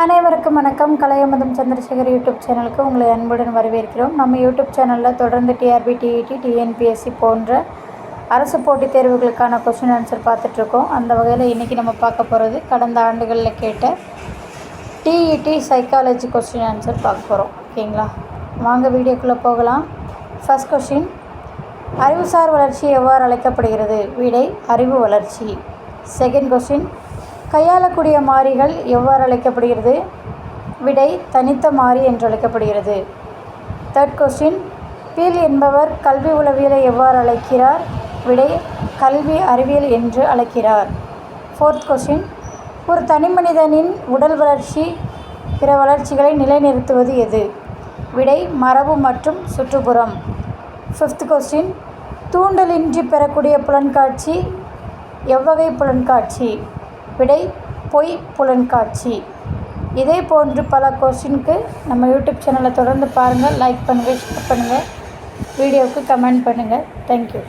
அனைவருக்கும் வணக்கம். கலையமுதம் சந்திரசேகர் யூடியூப் சேனலுக்கு உங்களை அன்புடன் வரவேற்கிறோம். நம்ம யூடியூப் சேனலில் தொடர்ந்து டிஆர்பி, டிஇடி, டிஎன்பிஎஸ்சி போன்ற அரசு போட்டித் தேர்வுகளுக்கான கொஸ்டின் ஆன்சர் பார்த்துட்ருக்கோம். அந்த வகையில் இன்றைக்கி நம்ம பார்க்க போகிறது கடந்த ஆண்டுகளில் கேட்ட டிஇடி சைக்காலஜி கொஸ்டின் ஆன்சர் பார்க்க போகிறோம். ஓகேங்களா, வாங்க வீடியோக்குள்ளே போகலாம். ஃபர்ஸ்ட் கொஸ்டின், அறிவுசார் வளர்ச்சி எவ்வாறு அழைக்கப்படுகிறது? விடை அறிவு வளர்ச்சி. செகண்ட் கொஸ்டின், கையாளக்கூடிய மாறிகள் எவ்வாறு அழைக்கப்படுகிறது? விடை தனித்த மாறி என்று அழைக்கப்படுகிறது. தேர்ட் கொஸ்டின், பீல் என்பவர் கல்வி உளவியலை எவ்வாறு அழைக்கிறார்? விடை கல்வி அறிவியல் என்று அழைக்கிறார். ஃபோர்த் கொஸ்டின், ஒரு தனிமனிதனின் உடல் வளர்ச்சி பிற வளர்ச்சிகளை நிலைநிறுத்துவது எது? விடை மரபு மற்றும் சுற்றுப்புறம். ஃபிஃப்த் கொஸ்டின், தூண்டலின்றி பெறக்கூடிய புலன்காட்சி எவ்வகை புலன்காட்சி? விடை பொய் புலன்காட்சி. இதே போன்று பல கொஸ்டினுக்கு நம்ம யூடியூப் சேனலை தொடர்ந்து பாருங்கள். லைக் பண்ணுங்கள், ஷேர் பண்ணுங்கள், வீடியோவுக்கு கமெண்ட் பண்ணுங்கள். தேங்க்யூ.